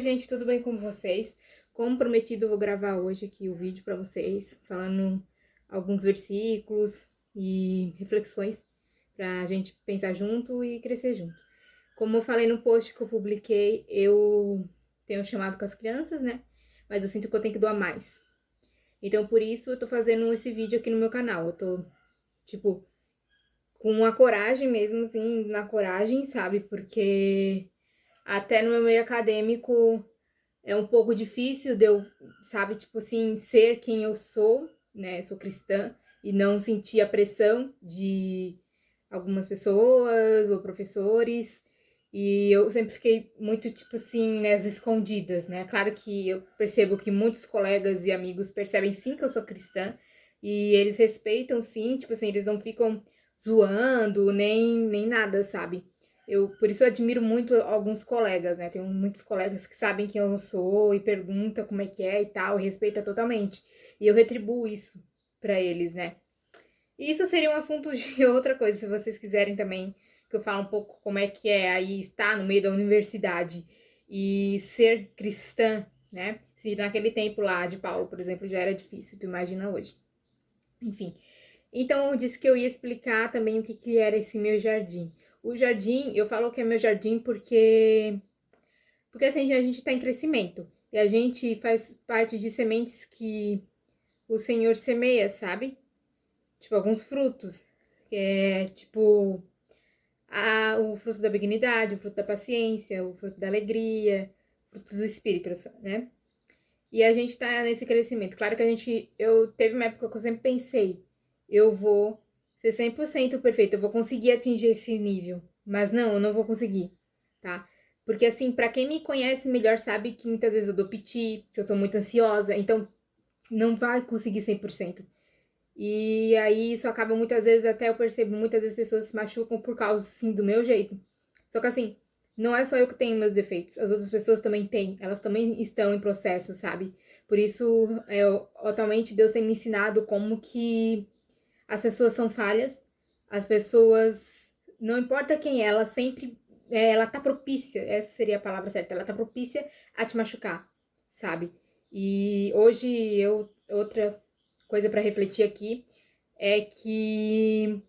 gente, tudo bem com vocês? Como prometido, eu vou gravar hoje aqui o vídeo para vocês, falando alguns versículos e reflexões para a gente pensar junto e crescer junto. Como eu falei no post que eu publiquei, eu tenho chamado com as crianças, né? Mas eu sinto que eu tenho que doar mais. Então, por isso, eu tô fazendo esse vídeo aqui no meu canal. Eu tô, tipo, com uma coragem mesmo, assim, na coragem, sabe? Porque até no meu meio acadêmico é um pouco difícil de eu, sabe, tipo assim, ser quem eu sou, né? Sou cristã e não sentir a pressão de algumas pessoas ou professores. E eu sempre fiquei muito, tipo assim, nas escondidas, né? Claro que eu percebo que muitos colegas e amigos percebem sim que eu sou cristã e eles respeitam sim, tipo assim, eles não ficam zoando nem nada, sabe? Por isso eu admiro muito alguns colegas, né? Tenho muitos colegas que sabem quem eu sou e perguntam como é que é e tal, e respeita totalmente. E eu retribuo isso pra eles, né? E isso seria um assunto de outra coisa, se vocês quiserem também que eu fale um pouco como é que é aí estar no meio da universidade e ser cristã, né? Se naquele tempo lá de Paulo, por exemplo, já era difícil, tu imagina hoje. Enfim, então eu disse que eu ia explicar também o que era esse meu jardim. O jardim, eu falo que é meu jardim porque assim, a gente está em crescimento. E a gente faz parte de sementes que o Senhor semeia, sabe? Tipo, alguns frutos. Que é tipo o fruto da benignidade, o fruto da paciência, o fruto da alegria, frutos do espírito, né? E a gente tá nesse crescimento. Claro que eu teve uma época que eu sempre pensei, eu vou ser 100% perfeito, eu vou conseguir atingir esse nível. Mas não, eu não vou conseguir, tá? Porque assim, pra quem me conhece melhor sabe que muitas vezes eu dou piti, que eu sou muito ansiosa, então não vai conseguir 100%. E aí isso acaba muitas vezes, até eu percebo, muitas vezes pessoas se machucam por causa, assim, do meu jeito. Só que assim, não é só eu que tenho meus defeitos, as outras pessoas também têm, elas também estão em processo, sabe? Por isso, atualmente Deus tem me ensinado como que as pessoas são falhas, as pessoas, não importa quem é, ela sempre, ela tá propícia, essa seria a palavra certa, ela tá propícia a te machucar, sabe? E hoje outra coisa para refletir aqui é que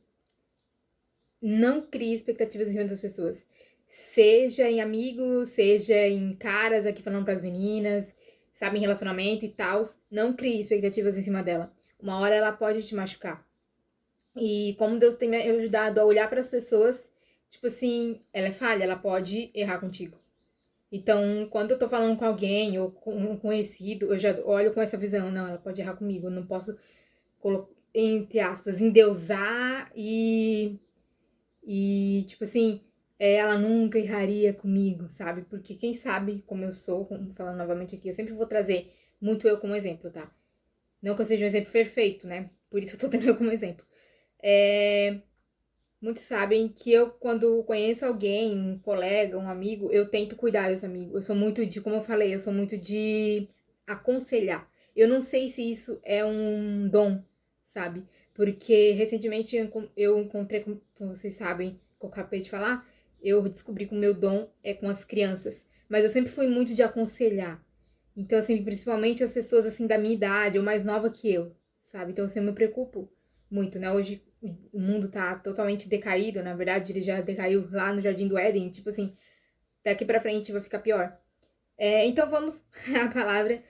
não crie expectativas em cima das pessoas. Seja em amigos, seja em caras aqui falando para as meninas, sabe, em relacionamento e tal, não crie expectativas em cima dela. Uma hora ela pode te machucar. E como Deus tem me ajudado a olhar para as pessoas, tipo assim, ela é falha, ela pode errar contigo. Então, quando eu tô falando com alguém ou com um conhecido, eu já olho com essa visão, não, ela pode errar comigo, eu não posso, entre aspas, endeusar tipo assim, ela nunca erraria comigo, sabe? Porque quem sabe como eu sou, como falando novamente aqui, eu sempre vou trazer muito eu como exemplo, tá? Não que eu seja um exemplo perfeito, né? Por isso eu tô tendo eu como exemplo. Muitos sabem que eu, quando conheço alguém, um colega, um amigo, eu tento cuidar desse amigo. Eu sou muito de, como eu falei, eu sou muito de aconselhar. Eu não sei se isso é um dom, sabe? Porque recentemente eu encontrei, como vocês sabem, que eu acabei de falar, eu descobri que o meu dom é com as crianças. Mas eu sempre fui muito de aconselhar. Então, assim, principalmente as pessoas, assim, da minha idade ou mais nova que eu, sabe? Então, assim, eu me preocupo muito, né? Hoje o mundo tá totalmente decaído, na verdade, ele já decaiu lá no Jardim do Éden, tipo assim, daqui pra frente vai ficar pior. Então, vamos à palavra.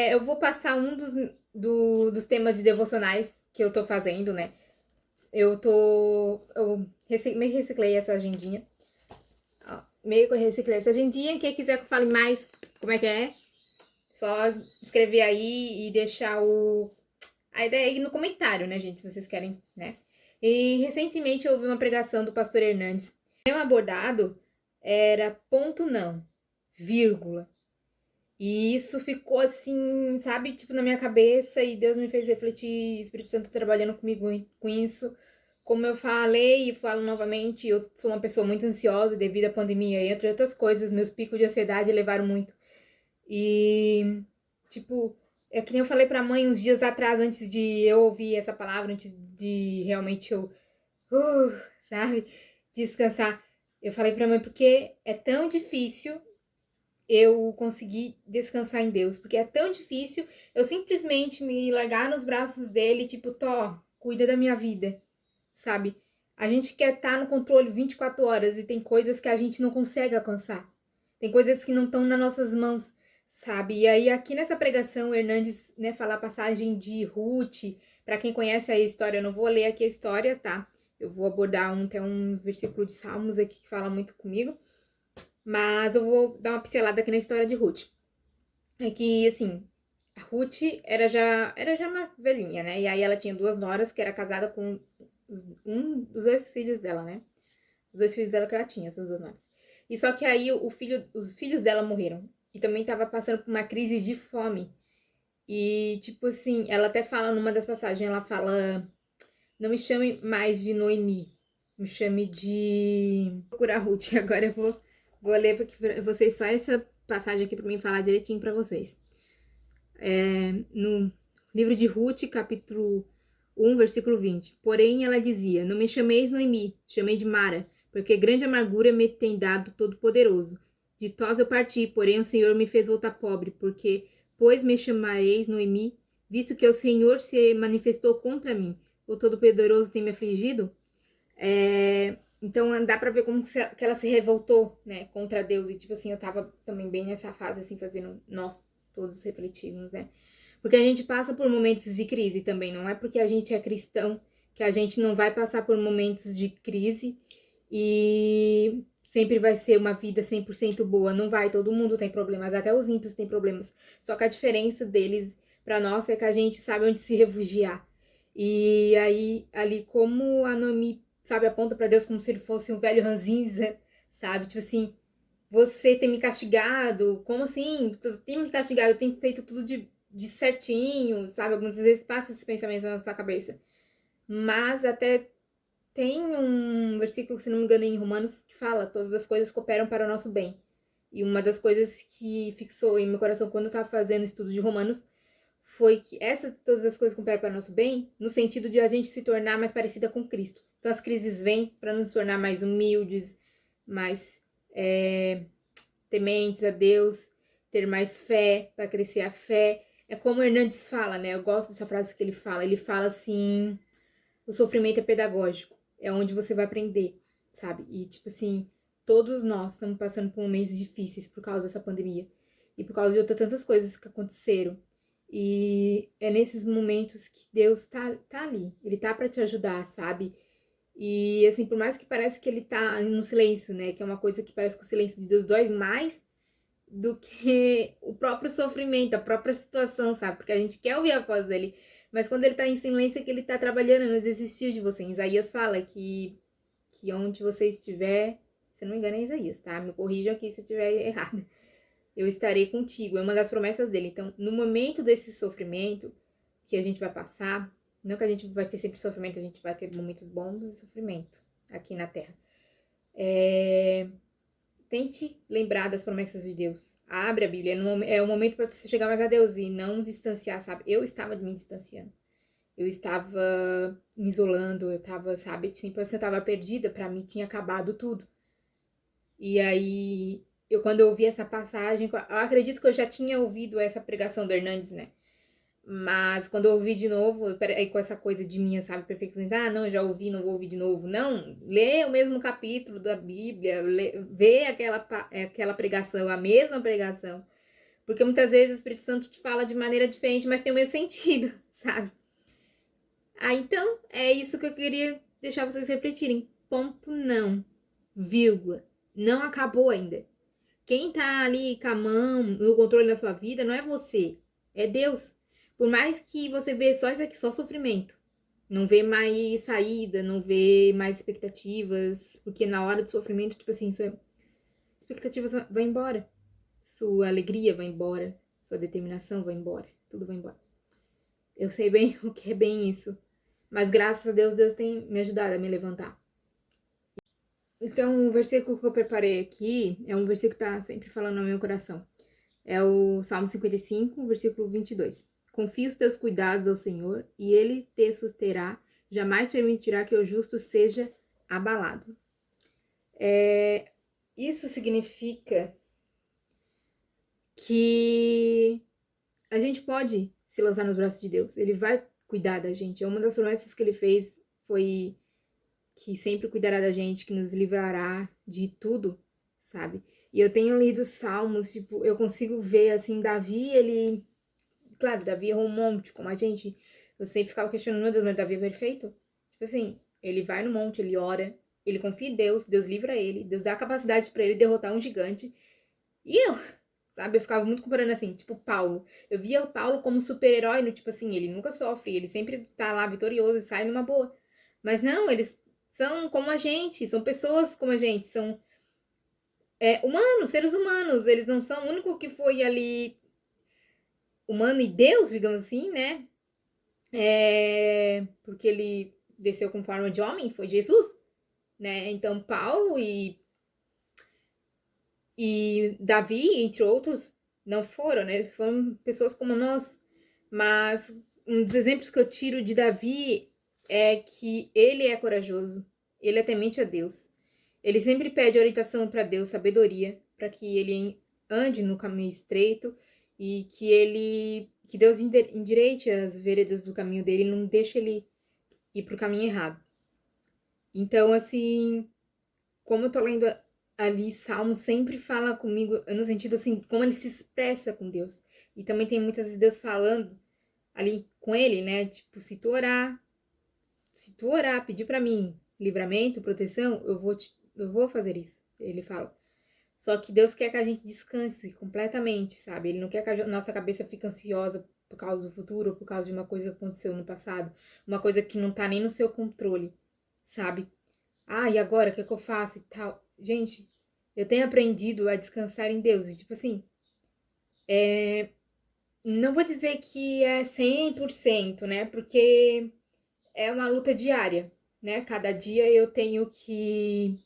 Eu vou passar um dos temas de devocionais que eu tô fazendo, né? Meio que reciclei essa agendinha. Ó, meio que eu reciclei essa agendinha. Quem quiser que eu fale mais como é que é, só escrever aí e deixar a ideia aí no comentário, né, gente? Se vocês querem, né? E recentemente eu ouvi uma pregação do pastor Hernandes. O tema abordado era ponto não, vírgula. E isso ficou assim, sabe, tipo na minha cabeça e Deus me fez refletir, Espírito Santo trabalhando comigo com isso. Como eu falei e falo novamente, eu sou uma pessoa muito ansiosa devido à pandemia e entre outras coisas, meus picos de ansiedade elevaram muito. E, tipo, é que nem eu falei pra mãe uns dias atrás, antes de eu ouvir essa palavra, antes de realmente sabe, descansar. Eu falei pra mãe, porque é tão difícil eu consegui descansar em Deus, porque é tão difícil eu simplesmente me largar nos braços dele, tipo, Tó, cuida da minha vida, sabe? A gente quer estar no controle 24 horas e tem coisas que a gente não consegue alcançar. Tem coisas que não estão nas nossas mãos, sabe? E aí, aqui nessa pregação, o Hernandes, né, fala a passagem de Ruth. Para quem conhece a história, eu não vou ler aqui a história, tá? Eu vou abordar até um versículo de Salmos aqui que fala muito comigo. Mas eu vou dar uma pincelada aqui na história de Ruth. É que, assim, a Ruth era já uma velhinha, né? E aí ela tinha 2 noras, que era casada com um dos 2 filhos dela, né? Os 2 filhos dela que ela tinha, essas 2 noras. E só que aí os filhos dela morreram. E também tava passando por uma crise de fome. E, tipo assim, ela até fala numa das passagens, ela fala: não me chame mais de Noemi, me chame de. Vou procurar Ruth. Agora eu vou ler pra vocês só essa passagem aqui pra mim falar direitinho pra vocês. No livro de Ruth, capítulo 1, versículo 20. Porém, ela dizia: não me chameis Noemi, chamei de Mara, porque grande amargura me tem dado Todo-Poderoso. Ditosa eu parti, porém o Senhor me fez voltar pobre, porque, pois me chamareis Noemi, visto que o Senhor se manifestou contra mim, o Todo-Poderoso tem me afligido. Então dá pra ver como que ela se revoltou, né, contra Deus. E tipo assim, eu tava também bem nessa fase, assim, fazendo nós todos refletirmos, né? Porque a gente passa por momentos de crise também, não é porque a gente é cristão que a gente não vai passar por momentos de crise e sempre vai ser uma vida 100% boa. Não vai, todo mundo tem problemas, até os ímpios têm problemas. Só que a diferença deles pra nós é que a gente sabe onde se refugiar. E aí, ali, como a Noemi, sabe, aponta pra Deus como se ele fosse um velho ranzinza, sabe? Tipo assim, você tem me castigado, como assim? Tu tem me castigado, eu tenho feito tudo de certinho, sabe? Algumas vezes passa esses pensamentos na nossa cabeça. Mas até tem um versículo, se não me engano, em Romanos, que fala: todas as coisas cooperam para o nosso bem. E uma das coisas que fixou em meu coração quando eu tava fazendo estudo de Romanos foi que todas as coisas cooperam para o nosso bem, no sentido de a gente se tornar mais parecida com Cristo. Então as crises vêm para nos tornar mais humildes, mais tementes a Deus, ter mais fé, para crescer a fé. É como o Hernandes fala, né? Eu gosto dessa frase que ele fala. Ele fala assim: o sofrimento é pedagógico, é onde você vai aprender, sabe? E tipo assim, todos nós estamos passando por momentos difíceis por causa dessa pandemia e por causa de outras tantas coisas que aconteceram. E é nesses momentos que Deus tá ali, ele tá para te ajudar, sabe? E assim, por mais que pareça que ele tá no silêncio, né? Que é uma coisa que parece que o silêncio de Deus dói mais do que o próprio sofrimento, a própria situação, sabe? Porque a gente quer ouvir a voz dele, mas quando ele tá em silêncio é que ele tá trabalhando, não desistiu de você. Isaías fala que onde você estiver, se não me engano é Isaías, tá? Me corrijam aqui se eu estiver errado. Eu estarei contigo, é uma das promessas dele. Então, no momento desse sofrimento que a gente vai passar, não que a gente vai ter sempre sofrimento, a gente vai ter momentos bons e sofrimento aqui na Terra. Tente lembrar das promessas de Deus. Abre a Bíblia. É o momento para você chegar mais a Deus e não distanciar, sabe? Eu estava me distanciando. Eu estava me isolando. Eu estava, sabe? Tipo, eu estava perdida. Para mim tinha acabado tudo. E aí, quando eu ouvi essa passagem, eu acredito que eu já tinha ouvido essa pregação do Hernandes, né? Mas quando eu ouvi de novo, aí com essa coisa de minha, sabe, perfeccionista, não, já ouvi, não vou ouvir de novo. Não, lê o mesmo capítulo da Bíblia, vê aquela pregação, a mesma pregação. Porque muitas vezes o Espírito Santo te fala de maneira diferente, mas tem o mesmo sentido, sabe? Então, é isso que eu queria deixar vocês refletirem. Ponto não, vírgula, não acabou ainda. Quem tá ali com a mão no controle da sua vida não é você, é Deus. Por mais que você vê só isso aqui, só sofrimento. Não vê mais saída, não vê mais expectativas. Porque na hora do sofrimento, tipo assim, sua expectativas vai embora. Sua alegria vai embora. Sua determinação vai embora. Tudo vai embora. Eu sei bem o que é bem isso. Mas graças a Deus, Deus tem me ajudado a me levantar. Então, o versículo que eu preparei aqui é um versículo que tá sempre falando no meu coração. É o Salmo 55, versículo 22. Confia os teus cuidados ao Senhor e Ele te susterá, jamais permitirá que o justo seja abalado. Isso significa que a gente pode se lançar nos braços de Deus. Ele vai cuidar da gente. Uma das promessas que ele fez foi que sempre cuidará da gente, que nos livrará de tudo, sabe? E eu tenho lido Salmos, tipo, eu consigo ver, assim, Davi, ele... Claro, Davi errou um monte, como a gente... Eu sempre ficava questionando, meu Deus, mas Davi é perfeito? Tipo assim, ele vai no monte, ele ora, ele confia em Deus, Deus livra ele, Deus dá a capacidade pra ele derrotar um gigante. E eu, sabe, eu ficava muito comparando assim, tipo, Paulo. Eu via o Paulo como super-herói, no tipo assim, ele nunca sofre, ele sempre tá lá vitorioso e sai numa boa. Mas não, eles são como a gente, são pessoas como a gente, são humanos, seres humanos. Eles não são o único que foi ali humano e Deus, digamos assim, né? Porque ele desceu com forma de homem, foi Jesus, né? Então, Paulo e Davi, entre outros, não foram, né? Foram pessoas como nós. Mas um dos exemplos que eu tiro de Davi é que ele é corajoso, ele é temente a Deus. Ele sempre pede orientação para Deus, sabedoria, para que ele ande no caminho estreito e que Deus endireite as veredas do caminho dele, não deixe ele ir para o caminho errado. Então, assim, como eu tô lendo ali Salmo, sempre fala comigo no sentido assim, como ele se expressa com Deus. E também tem muitas vezes Deus falando ali com ele, né? Tipo, se tu orar, pedir para mim livramento, proteção, eu vou fazer isso. Ele fala. Só que Deus quer que a gente descanse completamente, sabe? Ele não quer que a nossa cabeça fique ansiosa por causa do futuro ou por causa de uma coisa que aconteceu no passado, uma coisa que não tá nem no seu controle, sabe? Ah, e agora, o que é que eu faço e tal? Gente, eu tenho aprendido a descansar em Deus. E, tipo assim, não vou dizer que é 100%, né? Porque é uma luta diária, né? Cada dia eu tenho que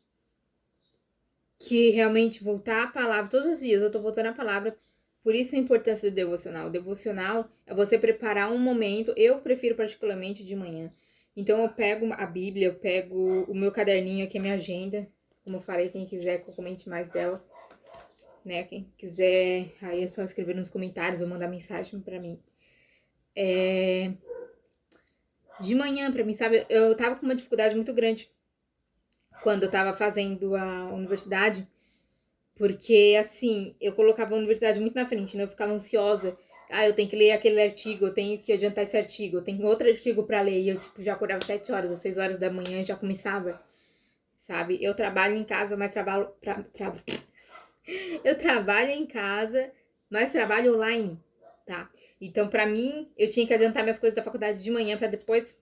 realmente voltar à palavra. Todos os dias eu tô voltando à palavra. Por isso a importância do devocional. O devocional é você preparar um momento. Eu prefiro particularmente de manhã. Então eu pego a Bíblia, eu pego o meu caderninho aqui, a minha agenda. Como eu falei, quem quiser que eu comente mais dela, né? Quem quiser, aí é só escrever nos comentários ou mandar mensagem pra mim. De manhã, pra mim, sabe? Eu tava com uma dificuldade muito grande quando eu tava fazendo a universidade. Porque, assim, eu colocava a universidade muito na frente, né? Eu ficava ansiosa. Ah, eu tenho que ler aquele artigo, eu tenho que adiantar esse artigo, eu tenho outro artigo pra ler. E eu, tipo, já acordava 7 horas ou 6 horas da manhã e já começava, sabe? Eu trabalho em casa, mas trabalho... Eu trabalho em casa, mas trabalho online, tá? Então, pra mim, eu tinha que adiantar minhas coisas da faculdade de manhã pra depois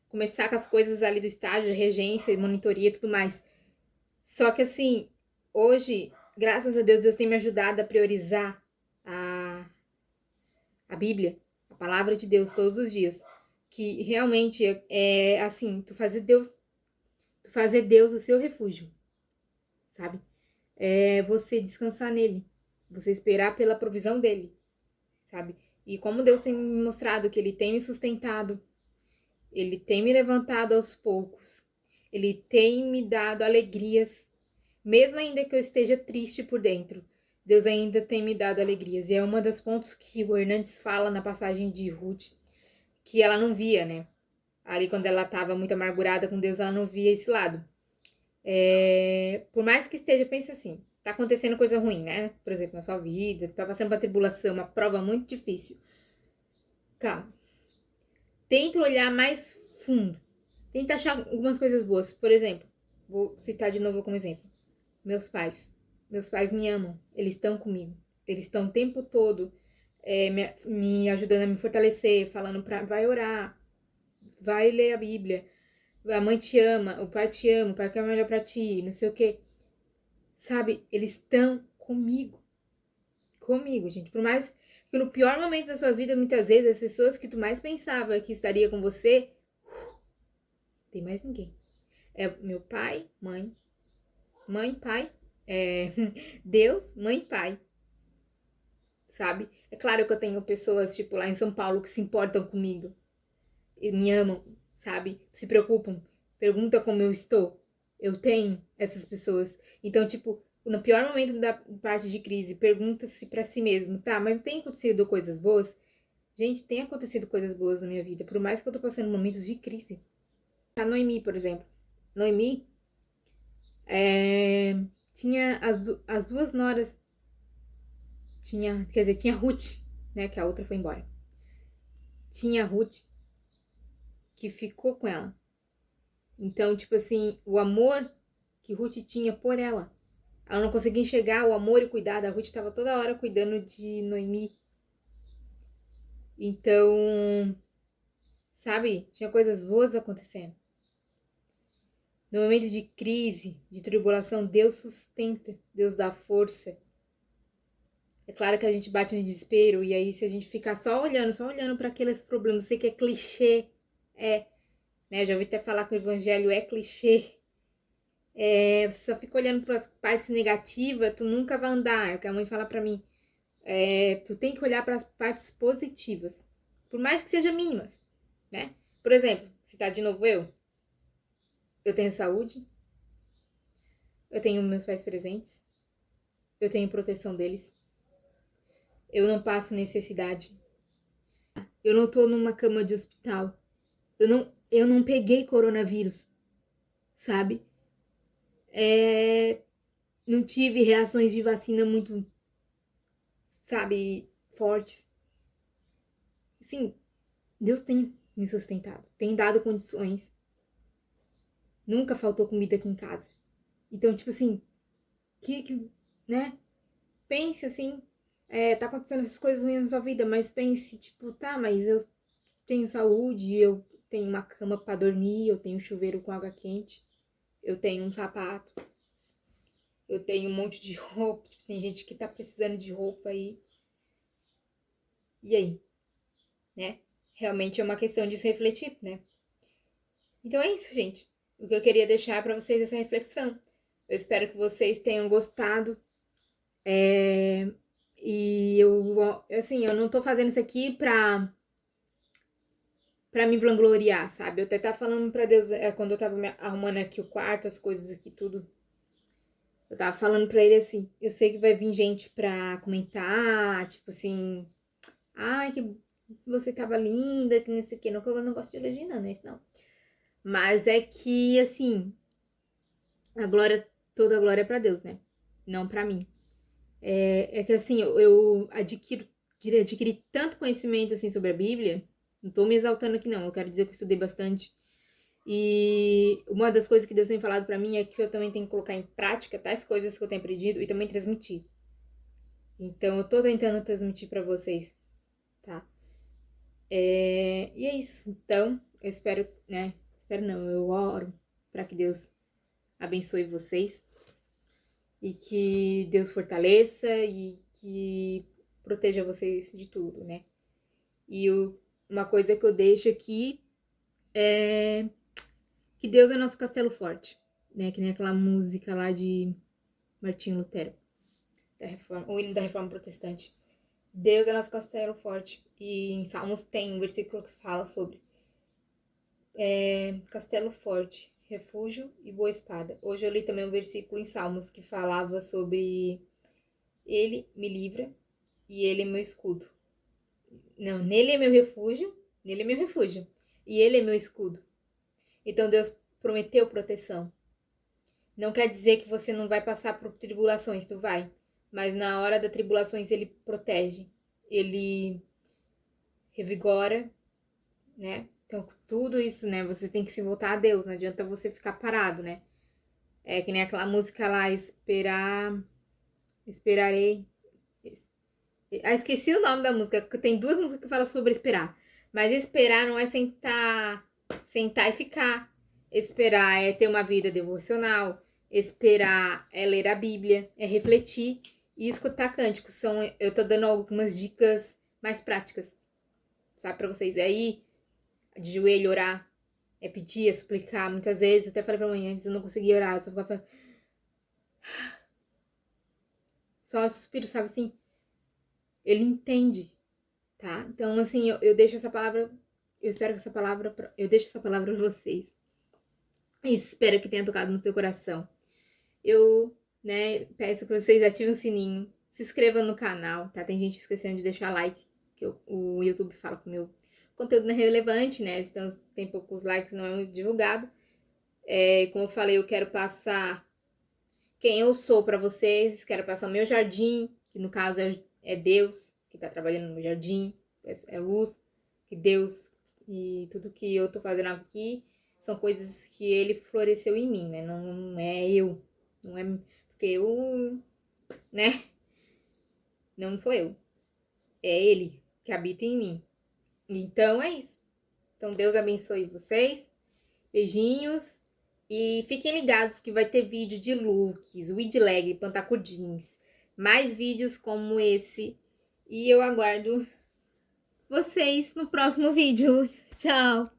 começar com as coisas ali do estágio, regência, monitoria e tudo mais. Só que assim, hoje, graças a Deus, Deus tem me ajudado a priorizar a, a Bíblia, a palavra de Deus todos os dias. Que realmente é assim, tu fazer Deus o seu refúgio, sabe? É você descansar nele, você esperar pela provisão dele, sabe? E como Deus tem me mostrado que ele tem me sustentado, ele tem me levantado aos poucos, ele tem me dado alegrias. Mesmo ainda que eu esteja triste por dentro, Deus ainda tem me dado alegrias. E é uma das pontos que o Hernandes fala na passagem de Ruth, que ela não via, né? Ali quando ela estava muito amargurada com Deus, ela não via esse lado. Por mais que esteja, pensa assim, tá acontecendo coisa ruim, né? Por exemplo, na sua vida, tá passando uma tribulação, uma prova muito difícil. Calma. Tenta olhar mais fundo. Tenta achar algumas coisas boas. Por exemplo, vou citar de novo como exemplo. Meus pais. Meus pais me amam. Eles estão comigo. Eles estão o tempo todo me ajudando a me fortalecer, falando pra vai orar, vai ler a Bíblia. A mãe te ama, o pai te ama, o pai quer o melhor pra ti, não sei o quê. Sabe? Eles estão comigo. Comigo, gente. Por mais que no pior momento da sua vida, muitas vezes, as pessoas que tu mais pensava que estaria com você, tem mais ninguém. É meu pai, mãe, pai, Deus, mãe e pai, sabe? É claro que eu tenho pessoas, tipo, lá em São Paulo que se importam comigo e me amam, sabe? Se preocupam, perguntam como eu estou. Eu tenho essas pessoas. Então, tipo, no pior momento da parte de crise, pergunta-se pra si mesmo, tá, mas tem acontecido coisas boas? Gente, tem acontecido coisas boas na minha vida, por mais que eu tô passando momentos de crise. A Noemi, por exemplo. Noemi tinha as duas noras. Quer dizer, tinha Ruth, né? Que a outra foi embora. Tinha Ruth que ficou com ela. Então, tipo assim, o amor que Ruth tinha por ela. Ela não conseguia enxergar o amor e cuidar. A Ruth estava toda hora cuidando de Noemi. Então, sabe? Tinha coisas boas acontecendo. No momento de crise, de tribulação, Deus sustenta, Deus dá força. É claro que a gente bate no desespero e aí se a gente ficar só olhando para aqueles problemas, sei que é clichê, né? Já ouvi até falar que o evangelho é clichê. Você só fica olhando para as partes negativas, tu nunca vai andar. É o que a mãe fala para mim. Tu tem que olhar para as partes positivas, por mais que sejam mínimas, né? Por exemplo, se tá de novo eu tenho saúde, eu tenho meus pais presentes, eu tenho proteção deles, eu não passo necessidade, eu não tô numa cama de hospital, eu não peguei coronavírus, sabe? Não tive reações de vacina muito, sabe, fortes. Sim, Deus tem me sustentado, tem dado condições. Nunca faltou comida aqui em casa. Então, tipo assim, né? Pense assim, tá acontecendo essas coisas ruins na sua vida, mas pense, tipo, tá, mas eu tenho saúde, eu tenho uma cama pra dormir, eu tenho um chuveiro com água quente, eu tenho um sapato, eu tenho um monte de roupa, tipo, tem gente que tá precisando de roupa aí. E aí, né? Realmente é uma questão de se refletir, né? Então é isso, gente. O que eu queria deixar pra vocês é essa reflexão. Eu espero que vocês tenham gostado. E assim, eu não tô fazendo isso aqui pra me vangloriar, sabe? Eu até tava falando pra Deus, quando eu tava arrumando aqui o quarto, as coisas aqui, tudo. Eu tava falando pra ele assim, eu sei que vai vir gente pra comentar, tipo assim, ai, que você tava linda, que não sei o que, não que eu não gosto de elogio, não, é isso não. Mas é que, assim, toda a glória é pra Deus, né? Não pra mim. É que assim, eu adquiri tanto conhecimento assim sobre a Bíblia, não tô me exaltando aqui não, eu quero dizer que eu estudei bastante. E uma das coisas que Deus tem falado pra mim é que eu também tenho que colocar em prática tais coisas que eu tenho aprendido e também transmitir. Então eu tô tentando transmitir pra vocês, tá? E é isso. Então, eu espero, né? Espero não, eu oro pra que Deus abençoe vocês e que Deus fortaleça e que proteja vocês de tudo, né? E uma coisa que eu deixo aqui é que Deus é nosso castelo forte, né? Que nem aquela música lá de Martinho Lutero, o hino da Reforma Protestante. Deus é nosso castelo forte. E em Salmos tem um versículo que fala sobre castelo forte, refúgio e boa espada. Hoje eu li também um versículo em Salmos que falava sobre ele me livra e ele é meu escudo. Não, nele é meu refúgio, nele é meu refúgio. E ele é meu escudo. Então Deus prometeu proteção. Não quer dizer que você não vai passar por tribulações, tu vai. Mas na hora das tribulações ele protege. Ele revigora, né? Então tudo isso, né? Você tem que se voltar a Deus. Não adianta você ficar parado, né? É que nem aquela música lá, esperarei. Esqueci o nome da música, porque tem duas músicas que falam sobre esperar. Mas esperar não é sentar e ficar. Esperar é ter uma vida devocional. Esperar é ler a Bíblia, é refletir e escutar cânticos. Eu tô dando algumas dicas mais práticas, sabe, pra vocês. Aí, de joelho, orar, é pedir, é suplicar. Muitas vezes, eu até falei pra mãe, antes eu não conseguia orar, eu só ficava falando... Só suspiro, sabe assim? Ele entende, tá? Então, assim, eu deixo essa palavra, eu espero que eu deixo essa palavra pra vocês. E espero que tenha tocado no seu coração. Eu né? Peço que vocês ativem o sininho, se inscrevam no canal, tá? Tem gente esquecendo de deixar like, que o YouTube fala que o meu conteúdo não é relevante, né? Então tem poucos likes, não é muito divulgado. Como eu falei, eu quero passar quem eu sou para vocês, quero passar o meu jardim, que no caso é Deus que tá trabalhando no meu jardim, é luz, que Deus e tudo que eu tô fazendo aqui são coisas que ele floresceu em mim, né? Não é eu, não é porque eu, né? Não sou eu, é ele que habita em mim. Então é isso. Então Deus abençoe vocês. Beijinhos. E fiquem ligados que vai ter vídeo de looks, weed leg, pantaco jeans. Mais vídeos como esse. E eu aguardo vocês no próximo vídeo. Tchau!